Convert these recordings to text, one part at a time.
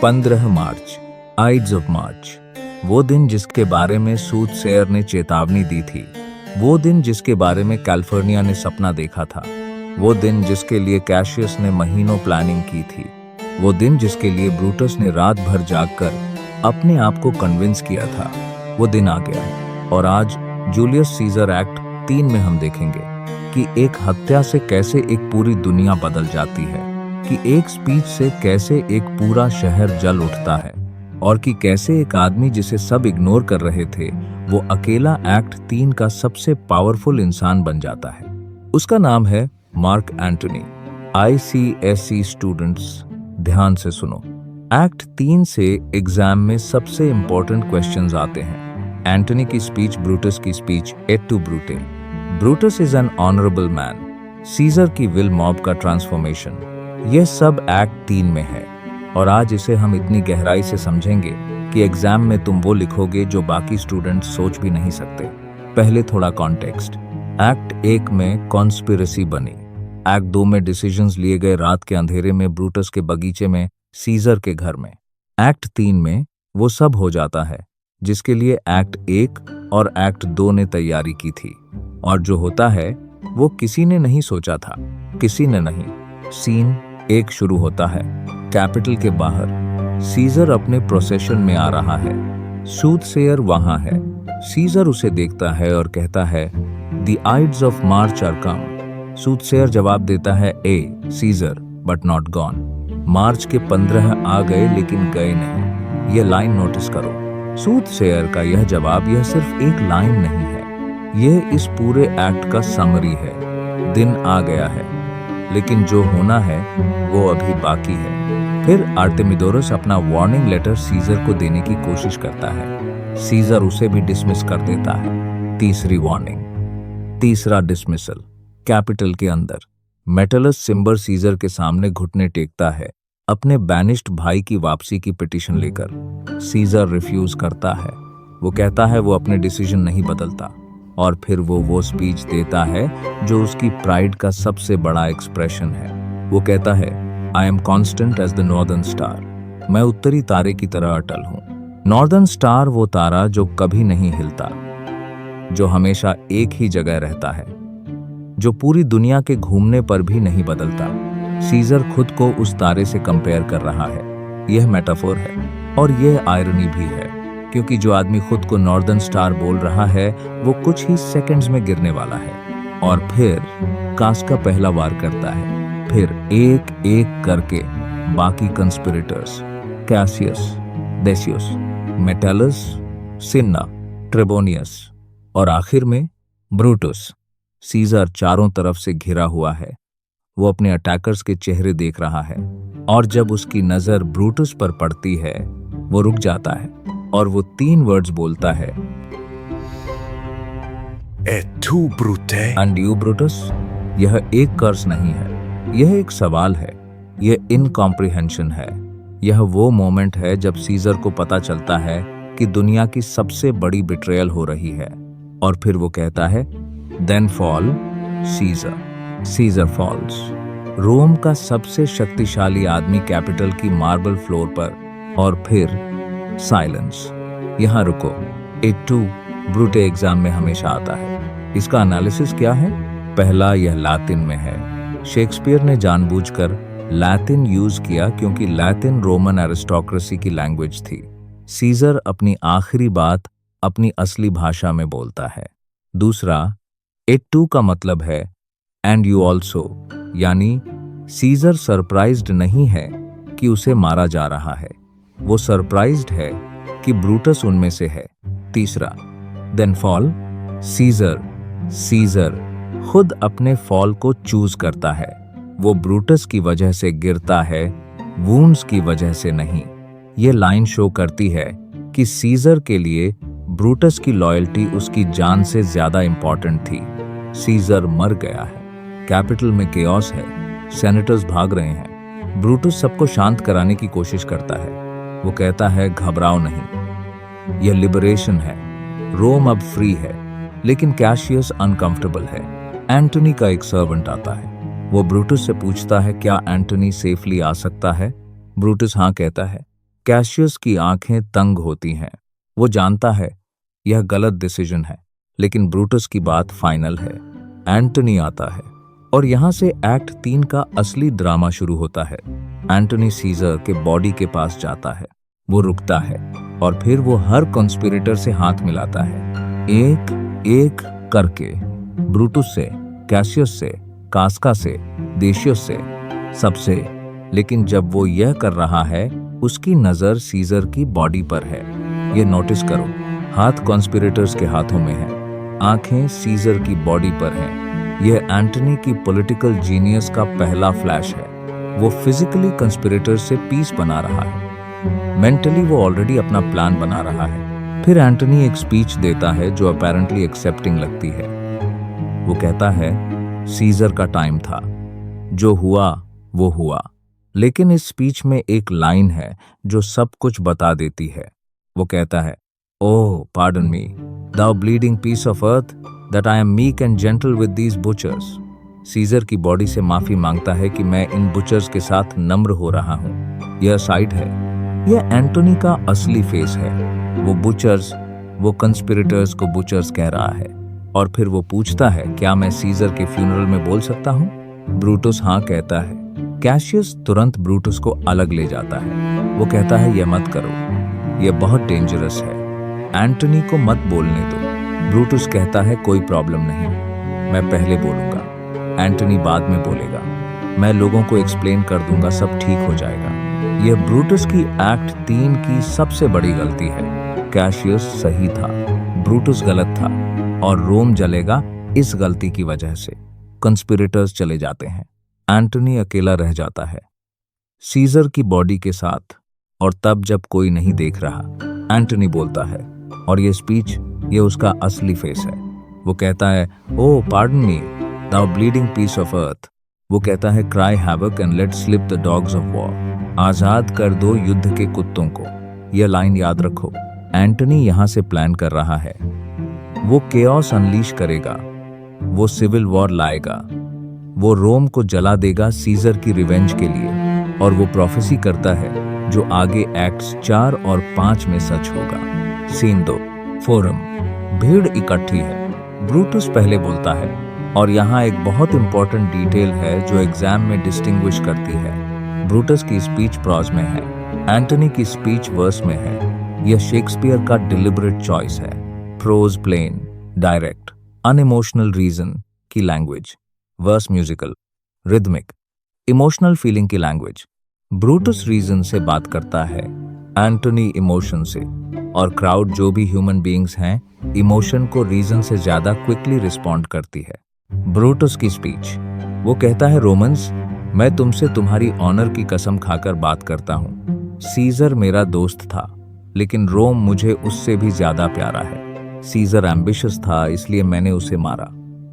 15 March, aides of मार्च, वो दिन जिसके बारे में सूदसेयर ने चेतावनी दी थी, वो दिन जिसके बारे में कैलिफोर्निया ने सपना देखा था, वो दिन जिसके लिए कैशियस ने महीनों प्लानिंग की थी, वो दिन जिसके लिए ब्रूटस ने रात भर जागकर अपने आप को कन्विंस किया था, वो दिन आ गया है। और आज जूलियस सीजर एक्ट 3 में हम देखेंगे कि एक हत्या से कैसे एक पूरी दुनिया बदल जाती है, कि एक स्पीच से कैसे एक पूरा शहर जल उठता है, और कि कैसे एक आदमी जिसे सब इग्नोर कर रहे थे वो अकेला एक्ट 3 का सबसे पावरफुल इंसान बन जाता है। उसका नाम है मार्क एंटनी। ICSE स्टूडेंट्स ध्यान से सुनो। एक्ट 3 से एग्जाम में सबसे इंपॉर्टेंट क्वेश्चंस आते हैं। एंटनी की स्पीच, ब्रूटस की speech, et tu Brute. Brutus is an honourable man, Caesar की विल मॉब का ट्रांसफॉर्मेशन, यह सब एक्ट 3 में है। और आज इसे हम इतनी गहराई से समझेंगे कि एग्जाम में तुम वो लिखोगे जो बाकी स्टूडेंट्स सोच भी नहीं सकते। पहले थोड़ा कॉन्टेक्स्ट। एक्ट 1 में कॉन्स्पिरेसी बनी, एक्ट 2 में डिसीजंस लिए गए रात के अंधेरे में ब्रूटस के बगीचे में, सीजर के घर में। एक्ट 3 में वो सब हो जाता है जिसके लिए एक्ट 1 और एक्ट 2 ने तैयारी की थी, और जो होता है वो किसी ने नहीं सोचा था, किसी ने नहीं। सीन 1 शुरू होता है कैपिटल के बाहर। सीजर अपने प्रोसेशन में आ रहा है, सूदसेयर वहां है। सीजर उसे देखता है और कहता है, the ides of March are come. Soothsayer जवाब देता है, ay Caesar but not gone. March के 15 आ गए लेकिन गए नहीं। ये लाइन नोटिस करो। सूदसेयर का यह जवाब, यह सिर्फ एक लाइन नहीं है, यह इस पूरे एक्ट का समरी है। दिन आ गया है लेकिन जो होना है वो अभी बाकी है। फिर आर्टेमिडोरस अपना वार्निंग लेटर सीजर को देने की कोशिश करता है। सीजर उसे भी डिसमिस कर देता है। तीसरी वार्निंग, तीसरा डिसमिसल। कैपिटल के अंदर मेटलस सिम्बर सीजर के सामने घुटने टेकता है अपने बैनिश्ड भाई की वापसी की पिटीशन लेकर। सीजर रिफ्यूज करता है। वो कहता है वो अपने डिसीजन नहीं बदलता, और फिर वो स्पीच देता है जो उसकी प्राइड का सबसे बड़ा एक्सप्रेशन है। वो कहता है, I am constant as the northern star. मैं उत्तरी तारे की तरह अटल हूँ। नॉर्दर्न स्टार वो तारा जो कभी नहीं हिलता, जो हमेशा एक ही जगह रहता है, जो पूरी दुनिया के घूमने पर भी नहीं बदलता। सीजर खुद को उस तारे से कंपेयर कर रहा है। यह मेटाफोर है और यह आयरनी भी है, क्योंकि जो आदमी खुद को नॉर्दर्न स्टार बोल रहा है वो कुछ ही सेकंड्स में गिरने वाला है। और फिर कास का पहला वार करता है। फिर एक एक करके बाकी कंस्पिरेटर्स, कैसियस, डेसियस, मेटलस, सिन्ना, ट्रेबोनियस और आखिर में ब्रूटस। सीजर चारों तरफ से घिरा हुआ है। वो अपने अटैकर्स के चेहरे देख रहा है, और जब उसकी नजर ब्रूटस पर पड़ती है वो रुक जाता है और वो 3 वर्ड्स बोलता है, Et tu, Brute? And you Brutus. यह एक कर्स नहीं है, यह एक सवाल है, यह इनकॉम्प्रिहेंशन है। यह वो मोमेंट है जब सीजर को पता चलता है कि दुनिया की सबसे बड़ी बिट्रेयल हो रही है। और फिर वो कहता है, then fall Caesar. Caesar falls. Rome का सबसे शक्तिशाली आदमी कैपिटल की मार्बल फ्लोर पर, और फिर साइलेंस। यहाँ रुको। एट टू ब्रूटे एग्जाम में हमेशा आता है। इसका एनालिसिस क्या है? पहला, यह लैटिन में है। शेक्सपियर ने जानबूझकर लैटिन यूज किया क्योंकि लैटिन रोमन एरिस्टोक्रेसी की लैंग्वेज थी। सीजर अपनी आखिरी बात अपनी असली भाषा में बोलता है। दूसरा, एट टू का मतलब है एंड यू ऑल्सो, यानी सीजर सरप्राइज्ड नहीं है कि उसे मारा जा रहा है, वो सरप्राइज्ड है कि ब्रूटस उनमें से है। तीसरा, देन फॉल सीजर खुद अपने फॉल को चूज करता है। वो ब्रूटस की वजह से गिरता है, वुंड्स की वजह से नहीं। ये लाइन शो करती है कि सीजर के लिए ब्रूटस की लॉयल्टी उसकी जान से ज्यादा इंपॉर्टेंट थी। सीजर मर गया है। कैपिटल में केओस है, सेनेटर्स भाग रहे हैं। ब्रूटस सबको शांत कराने की कोशिश करता है। वो कहता है, घबराओ नहीं, यह लिबरेशन है, रोम अब फ्री है। लेकिन कैशियस अनकंफर्टेबल है। एंटनी का एक सर्वेंट आता है। वो ब्रूटस से पूछता है, क्या एंटनी सेफली आ सकता है? ब्रूटस हाँ कहता है। कैशियस की आंखें तंग होती हैं। वो जानता है यह गलत डिसीजन है, लेकिन ब्रूटस की बात फाइनल है। एंटनी आता है और यहाँ से एक्ट 3 का असली ड्रामा शुरू होता है। एंटनी सीजर के बॉडी के पास जाता है, वो रुकता है और फिर वो हर कॉन्स्पिरेटर से हाथ मिलाता है, एक एक करके। ब्रूटस से, कैशियस से, कास्का से, देशियस से, सबसे। लेकिन जब वो यह कर रहा है, उसकी नजर सीजर की बॉडी पर है। ये नोटिस करो, हाथ कॉन्स्पिरेटर्स के हाथों में है, आंखें सीजर की बॉडी पर हैं। यह एंटनी की पॉलिटिकल जीनियस का पहला फ्लैश है। वो फिजिकली कॉन्स्पिरेटर से पीस बना रहा है, मेंटली वो ऑलरेडी अपना प्लान बना रहा है। फिर एंटनी एक स्पीच देता है जो अपेरेंटली एक्सेप्टिंग लगती है। वो कहता है सीजर का टाइम था, जो हुआ वो हुआ। लेकिन इस स्पीच में एक लाइन है जो सब कुछ बता देती है। वो कहता है, oh pardon me, thou bleeding piece of earth, that I am meek and gentle with these butchers। Caesar की बॉडी से माफी मांगता है कि मैं इन बुचर्स के साथ नम्र हो रहा हूँ। यह साइड है, यह एंटोनी का असली फेस है। वो बुचर्स, वो कंस्पिरेटर्स को बुचर्स कह रहा है। और फिर वो पूछता है, क्या मैं सीजर के फ्यूनरल में बोल सकता हूँ? ब्रूटस हाँ कहता है। कैशियस तुरंत ब्रूटस को अलग ले जाता है। वो कहता है, यह मत करो, यह बहुत डेंजरस है, एंटनी को मत बोलने दो। ब्रूटस कहता है, कोई प्रॉब्लम नहीं, मैं पहले बोलूंगा, एंटनी बाद में बोलेगा, मैं लोगों को एक्सप्लेन कर दूंगा, सब ठीक हो जाएगा। यह ब्रूटस की एक्ट 3 की सबसे बड़ी गलती है। कैशियस सही था, ब्रूटस गलत था, और रोम जलेगा इस गलती की वजह से। कंस्पिरेटर्स चले जाते हैं, एंटनी अकेला रह जाता है सीजर की बॉडी के साथ। और तब जब कोई नहीं देख रहा, एंटनी बोलता है, और ये स्पीच, ये उसका असली फेस है। वो कहता है, oh pardon me, thou bleeding piece of earth। वो कहता है, cry havoc and let slip the dogs of war. आजाद कर दो युद्ध के कुत्तों को। यह लाइन याद रखो, एंटनी यहां से प्लान कर रहा है। वो केओस अनलीश करेगा, वो सिविल वॉर लाएगा, वो रोम को जला देगा सीजर की रिवेंज के लिए। और वो प्रोफेसी करता है जो आगे एक्ट्स 4 और 5 में सच होगा। Scene 2, forum. भीड़ इकट्ठी है, ब्रूटस पहले बोलता है। और यहाँ एक बहुत इंपॉर्टेंट डिटेल है जो एग्जाम में डिस्टिंग्विश करती है। ब्रूटस की स्पीच प्रोज में है, एंटनी की स्पीच वर्स में है। यह शेक्सपियर का डिलिबरेट चॉइस है। Prose plain, direct, unemotional reason की language, verse musical, rhythmic, emotional feeling की लैंग्वेज। ब्रूटस रीजन से बात करता है, एंटनी इमोशन से। और क्राउड, जो भी ह्यूमन बीइंग्स हैं, इमोशन को रीजन से ज्यादा क्विकली रिस्पॉन्ड करती है। ब्रूटस की स्पीच, वो कहता है, रोमन्स, मैं तुमसे तुम्हारी ऑनर की कसम खाकर बात करता हूँ। सीजर मेरा दोस्त था, लेकिन रोम मुझे उससे भी ज्यादा प्यारा है। सीजर एम्बिशियस था, इसलिए मैंने उसे मारा।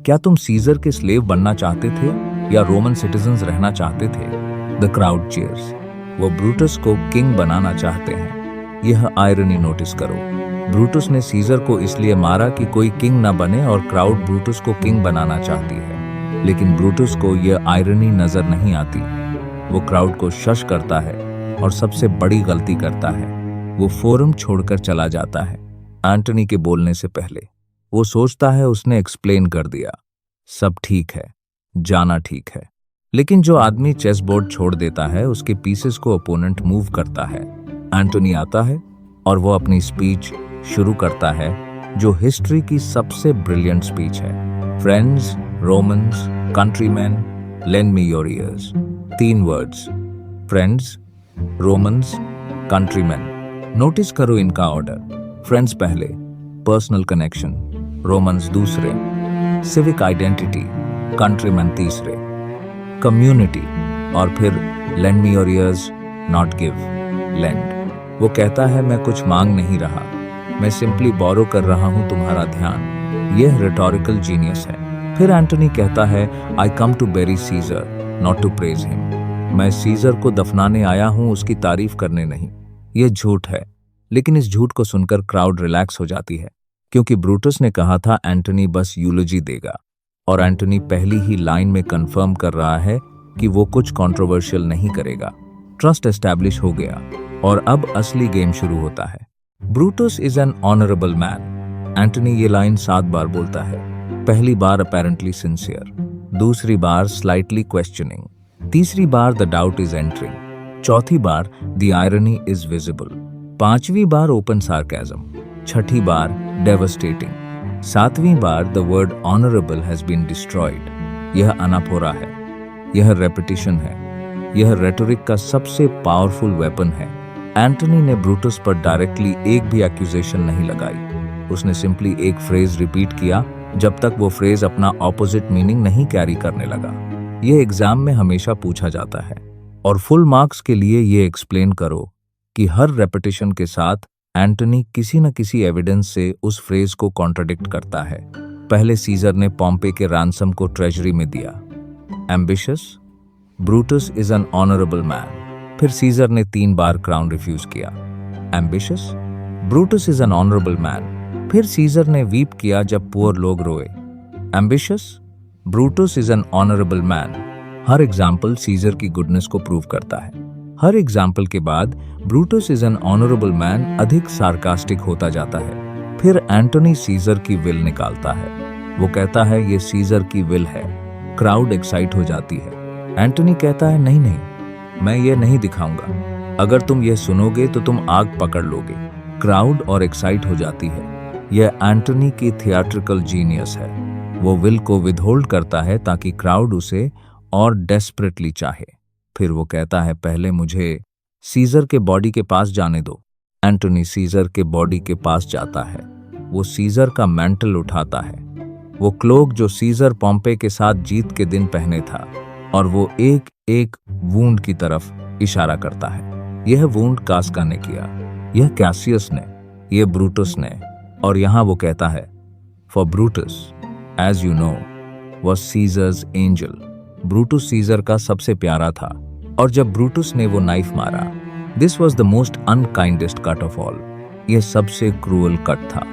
क्या तुम सीजर के स्लेव बनना चाहते थे या रोमन सिटीजन्स रहना चाहते थे? The crowd cheers. वो ब्रूटस को किंग बनाना चाहते हैं। यह आयरनी नोटिस करो, ब्रूटस ने सीजर को इसलिए मारा कि कोई किंग ना बने, और क्राउड ब्रूटस को किंग बनाना चाहती है। लेकिन ब्रूटस को यह आयरनी नजर नहीं आती। वो क्राउड को शश करता है और सबसे बड़ी गलती करता है, वो फोरम छोड़कर चला जाता है। एंटनी के बोलने से पहले वो सोचता है उसने एक्सप्लेन कर दिया, सब ठीक है, जाना ठीक है। लेकिन जो आदमी चेस बोर्ड छोड़ देता है, उसके पीसेस को अपोनेंट मूव करता है। एंटनी आता है और वो अपनी स्पीच शुरू करता है, जो हिस्ट्री की सबसे ब्रिलियंट स्पीच है। Friends, Romans, countrymen, lend me your ears. 3 words, friends, Romans, countrymen. Notice करो इनका ऑर्डर। फ्रेंड्स पहले, पर्सनल कनेक्शन, रोमन्स दूसरे, सिविक आइडेंटिटी, कंट्रीमैन तीसरे, कम्युनिटी, और फिर lend me your ears, not give, lend. वो कहता है, मैं कुछ मांग नहीं रहा, मैं सिंपली बोरो कर रहा हूं तुम्हारा ध्यान। यह रिटोरिकल जीनियस है। फिर एंटनी कहता है, I come to bury Caesar, not to praise him. मैं सीजर को दफनाने आया हूं, उसकी तारीफ करने नहीं। यह झूठ है, लेकिन इस झूठ को सुनकर क्राउड रिलैक्स हो जाती है, क्योंकि ब्रूटस ने कहा था एंटनी बस यूलोजी देगा। और एंटनी पहली ही लाइन में कंफर्म कर रहा है कि वो कुछ कंट्रोवर्शियल नहीं करेगा। ट्रस्ट एस्टैब्लिश हो गया। और अब असली गेम शुरू होता है। Brutus is an honourable man. Antony ये लाइन 7 बार बोलता है। पहली बार अपेरेंटली सिंसियर, दूसरी बार स्लाइटली क्वेश्चनिंग, तीसरी बार द डाउट इज एंटरिंग, चौथी बार द आयरनी इज विजिबल, पांचवी बार ओपन सार्केज्म, छठी बार डेवस्टेटिंग, सातवीं बार the word honourable has been destroyed. यह अनाफोरा है, यह रेपिटिशन है, यह रेटोरिक का सबसे पावरफुल वेपन है। एंटनी ने ब्रूटस पर डायरेक्टली एक भी एक्यूजेशन नहीं लगाई। उसने सिंपली एक फ्रेज रिपीट किया जब तक वो फ्रेज अपना ऑपोजिट मीनिंग नहीं कैरी करने लगा। यह एग्जाम में हमेशा पूछा जाता है और फुल मार्क्स के लिए ये एक्सप्लेन करो कि हर रेपिटेशन के साथ एंटनी किसी न किसी एविडेंस से उस फ्रेज को कॉन्ट्रडिक्ट करता है। पहले सीजर ने पॉम्पे के रैंसम को ट्रेजरी में दिया। Ambitious, Brutus is an honourable man. फिर सीजर ने 3 बार क्राउन रिफ्यूज किया। Ambitious, Brutus is an honourable man. फिर सीजर ने वीप किया जब पुअर लोग रोए। Ambitious, Brutus is an honourable man. हर एग्जाम्पल सीजर की गुडनेस को प्रूव करता है। हर एग्जाम्पल के बाद Brutus is an honourable man अधिक सार्कास्टिक होता जाता है। फिर एंटनी सीजर की विल निकालता है। वो कहता है ये सीजर की विल है। क्राउड एक्साइट हो जाती है। एंटनी कहता है नहीं नहीं, मैं ये नहीं दिखाऊंगा। अगर तुम ये सुनोगे तो तुम आग पकड़ लोगे। क्राउड और एक्साइट हो जाती है। यह एंटनी की थिएट्रिकल जीनियस है। वो विल को विदहोल्ड करता है ताकि क्राउड उसे और डेस्परेटली चाहे। फिर वो कहता है पहले मुझे सीजर के बॉडी के पास जाने दो। एंटनी सीजर के बॉडी के पास जाता है। वो सीजर का मैंटल उठाता है, वो क्लोक जो सीजर पॉम्पे के साथ जीत के दिन पहने था, और वो एक एक वूंड की तरफ इशारा करता है। यह वूंड कास्का ने किया, यह कैसियस ने, यह ब्रूटस ने, और यहां वो कहता है for Brutus as you know was Caesar's angel. Brutus Caesar का सबसे प्यारा था, और जब ब्रूटस ने वो नाइफ मारा, this was the most unkindest cut of all. यह सबसे क्रूअल कट था।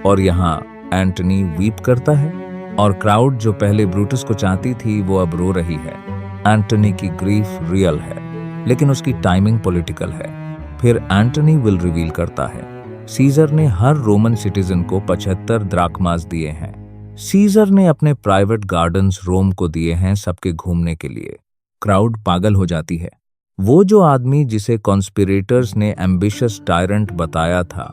और यहाँ एंटनी वीप करता है, और क्राउड जो पहले ब्रूटस को चाहती थी वो अब रो रही है। एंटनी की ग्रीफ रियल है, लेकिन उसकी टाइमिंग पॉलिटिकल है। फिर एंटनी विल रिवील करता है सीजर ने हर रोमन सिटीजन को 75 द्राखमास दिए हैं। सीजर ने अपने प्राइवेट गार्डन्स रोम को दिए हैं सबके घूमने के लिए। क्राउड पागल हो जाती है। वो जो आदमी जिसे कॉन्स्पिरेटर्स ने एम्बिशियस टायरेंट बताया था,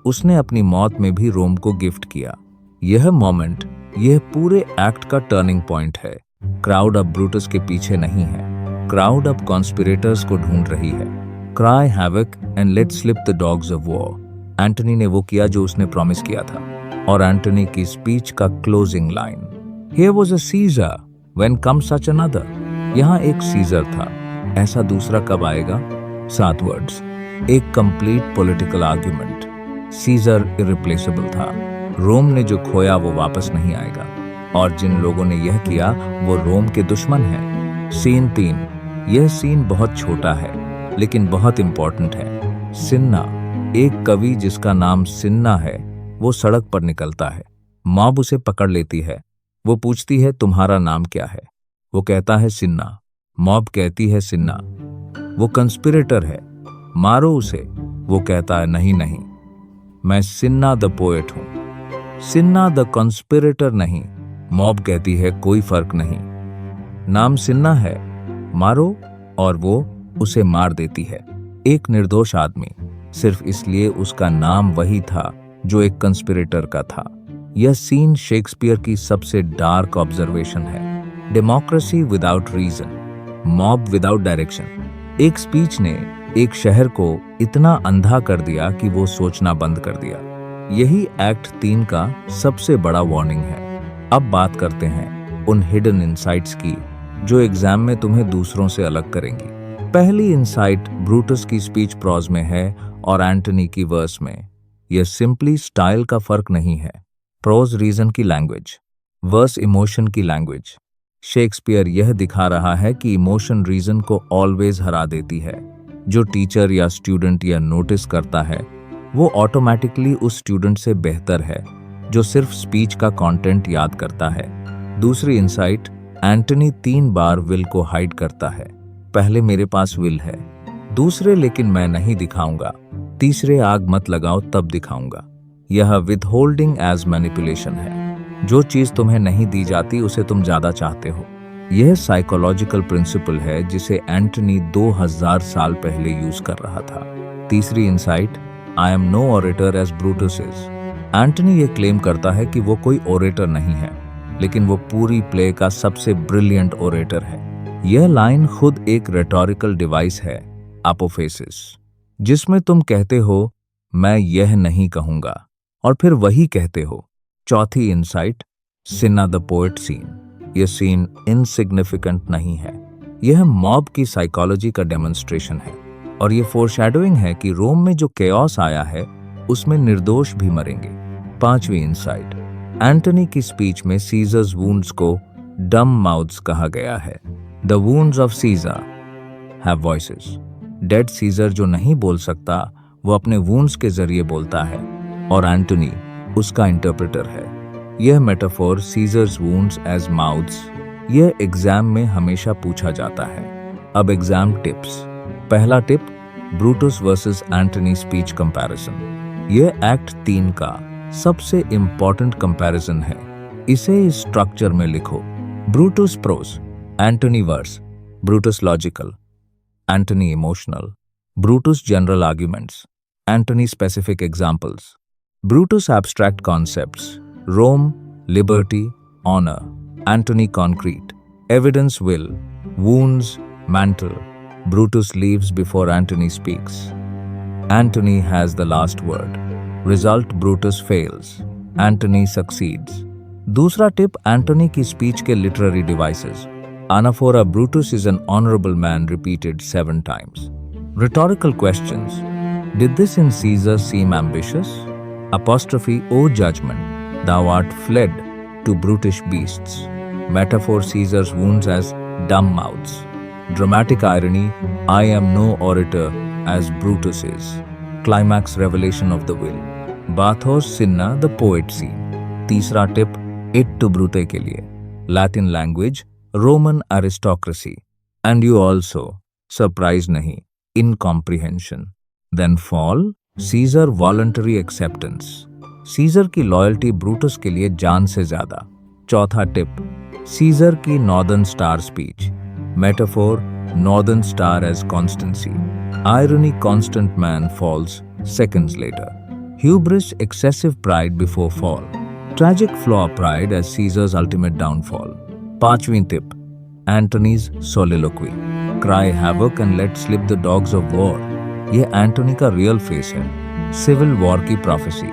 उसने अपनी मौत में भी रोम को गिफ्ट किया। यह मोमेंट, यह पूरे एक्ट का टर्निंग पॉइंट है। क्राउड अब ब्रूटस के पीछे नहीं है। क्राउड अब कॉन्स्पिरेटर्स को ढूंढ रही है। Cry havoc and let slip the dogs of war. Antony ने वो किया जो उसने प्रॉमिस किया था। और एंटनी की स्पीच का closing line, here was a seizure when come such another. यहाँ एक सीजर था, ऐसा दूसरा कब आएगा? 7 वर्ड्स, एक complete political argument. Caesar irreplaceable था। रोम ने जो खोया वो वापस नहीं आएगा, और जिन लोगों ने यह किया वो रोम के दुश्मन हैं। सीन 3। यह सीन बहुत छोटा है लेकिन बहुत इंपॉर्टेंट है। सिन्ना, एक कवि जिसका नाम सिन्ना है, वो सड़क पर निकलता है। मॉब उसे पकड़ लेती है। वो पूछती है तुम्हारा नाम क्या है? वो कहता है सिन्ना। मॉब कहती है सिन्ना, वो कंस्पिरेटर है, मारो उसे। वो कहता है नहीं नहीं, मैं सिन्ना द पोएट हूं, सिन्ना द कंस्पिरेटर नहीं। मॉब कहती है कोई फर्क नहीं, नाम सिन्ना है, मारो। और वो उसे मार देती है। एक निर्दोष आदमी, सिर्फ इसलिए उसका नाम वही था जो एक कंस्पिरेटर का था। यह सीन शेक्सपियर की सबसे डार्क ऑब्जर्वेशन है। Democracy without reason, mob without direction. एक स्पीच ने एक शहर को इतना अंधा कर दिया कि वो सोचना बंद कर दिया। यही एक्ट 3 का सबसे बड़ा वार्निंग है। अब बात करते हैं उन हिडन इनसाइट्स की जो एग्जाम में तुम्हें दूसरों से अलग करेंगी। पहली इनसाइट ब्रूटस की स्पीच प्रोज में है और एंटनी की वर्स में। यह सिंपली स्टाइल का फर्क नहीं है। प्रोज रीजन की लैंग्वेज, वर्स इमोशन की लैंग्वेज। शेक्सपियर यह दिखा रहा है कि इमोशन रीजन को ऑलवेज हरा देती है। जो टीचर या स्टूडेंट यह नोटिस करता है वो ऑटोमेटिकली उस स्टूडेंट से बेहतर है जो सिर्फ स्पीच का कंटेंट याद करता है। दूसरी इंसाइट, एंटनी 3 बार विल को हाइड करता है। पहले मेरे पास विल है, दूसरे लेकिन मैं नहीं दिखाऊंगा, तीसरे आग मत लगाओ तब दिखाऊंगा। यह विथहोल्डिंग एज मैनिपुलेशन है। जो चीज तुम्हें नहीं दी जाती उसे तुम ज्यादा चाहते हो। यह साइकोलॉजिकल प्रिंसिपल है जिसे एंटनी 2000 साल पहले यूज कर रहा था। तीसरी insight, I am no orator as Brutus is. Antony ये क्लेम करता है कि वो कोई ओरेटर नहीं है, लेकिन वो पूरी प्ले का सबसे ब्रिलियंट ओरेटर है। यह लाइन खुद एक रेटोरिकल डिवाइस है, अपोफेसिस, जिसमें तुम कहते हो मैं यह नहीं कहूंगा और फिर वही कहते हो। चौथी इंसाइट, सिन्ना द पोएट सीन। यह सीन इनसिग्निफिकेंट नहीं है, यह मॉब की साइकोलॉजी का डेमोन्स्ट्रेशन है और यह फोरशैडोइंग है कि रोम में जो केओस आया है उसमें निर्दोष भी मरेंगे। पांचवी इंसाइट, एंटनी की स्पीच में सीजर्स वुंड्स को डम माउथ्स कहा गया है। The wounds of Caesar have voices. Dead Caesar जो नहीं बोल सकता वो अपने वुंड्स के जरिए बोलता है और एंटनी उसका इंटरप्रेटर है। यह metaphor Caesar's wounds as mouths, यह एग्जाम में हमेशा पूछा जाता है। अब एग्जाम टिप्स। पहला tip, Brutus versus Antony speech comparison. यह एक्ट 3 का सबसे इंपॉर्टेंट कंपैरिजन है। इसे इस स्ट्रक्चर में लिखो। Brutus prose, Antony verse. Brutus logical, Antony emotional. Brutus general arguments, Antony specific examples. Brutus abstract concepts, Rome, liberty, honour. Antony concrete, evidence, will, wounds, mantle. Brutus leaves before Antony speaks. Antony has the last word. Result, Brutus fails. Antony succeeds. दूसरा tip, Antony की speech के literary devices. Anaphora, Brutus is an honorable man, repeated 7 times. Rhetorical questions. Did this in Caesar seem ambitious? Apostrophe, O judgment, thou art fled to brutish beasts. Metaphor, Caesar's wounds as dumb mouths. Dramatic irony, I am no orator as Brutus is. Climax, revelation of the will. Bathos, Cinna, the poet scene. तीसरा tip, it to brute के लिए। Latin language, Roman aristocracy. And you also, surprise नहीं, incomprehension. Then fall, Caesar voluntary acceptance. Caesar की loyalty Brutus के लिए जान से ज्यादा। चौथा टिप, Caesar की northern star speech. Metaphor, northern star as constancy. Irony, constant man falls seconds later. Hubris, excessive pride before fall. Tragic flaw, pride as Caesar's ultimate downfall. पांचवी tip, Antony's soliloquy. Cry havoc and let slip the dogs of war. यह एंटोनी का real face है। Civil war की prophecy.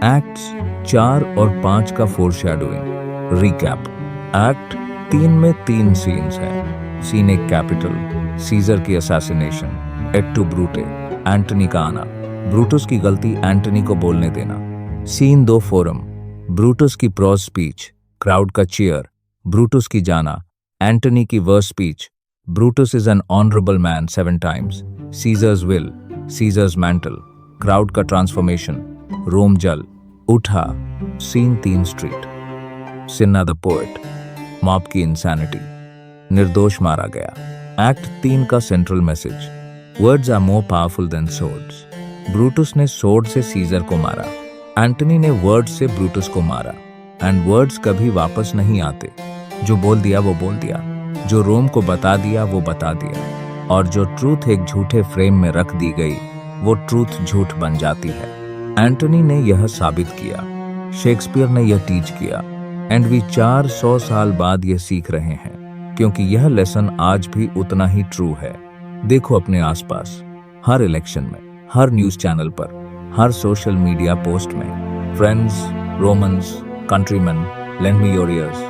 Acts 4 और 5 का फोरशैडोइंग। Recap, act 3 में 3 scenes हैं। Scene 1, Capitol, Caesar की assassination. Et tu Brute, Antony का आना, ब्रूटस की गलती एंटनी को बोलने देना। सीन 2, फोरम, ब्रूटस की प्रोज स्पीच, क्राउड का चीयर, ब्रूटस की जाना, एंटनी की verse speech, Brutus is an honourable man 7 times, Caesar's will, Caesar's mantle, crowd का ट्रांसफॉर्मेशन, रोम जल उठा। Scene 3, street, Cinna the poet, mob की इंसैनिटी, निर्दोष मारा गया। एक्ट 3 का central message, words are more powerful than swords. Brutus ने sword से सीजर को मारा, एंटनी ने वर्ड्स से ब्रूटस को मारा। एंड वर्ड्स कभी वापस नहीं आते। जो बोल दिया वो बोल दिया, जो रोम को बता दिया वो बता दिया, और जो ट्रूथ एक झूठे फ्रेम में रख दी गई वो ट्रूथ झूठ बन जाती है। एंटनी ने यह साबित किया, शेक्सपियर ने यह टीच किया, एंड वी 400 साल बाद यह सीख रहे हैं, क्योंकि यह लेसन आज भी उतना ही ट्रू है। देखो अपने आसपास, हर इलेक्शन में, हर न्यूज चैनल पर, हर सोशल मीडिया पोस्ट में, friends, Romans, countrymen, lend me your years,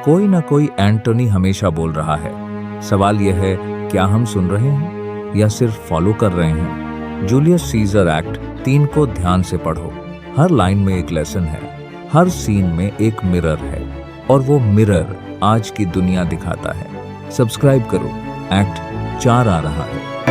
कोई ना कोई एंटनी हमेशा बोल रहा है। सवाल यह है, क्या हम सुन रहे हैं या सिर्फ फॉलो कर रहे हैं? जूलियस सीजर एक्ट 3 को ध्यान से पढ़ो। हर लाइन में एक लेसन है, हर सीन में एक मिरर है, और वो मिरर आज की दुनिया दिखाता है। सब्सक्राइब करो, एक्ट 4 आ रहा है।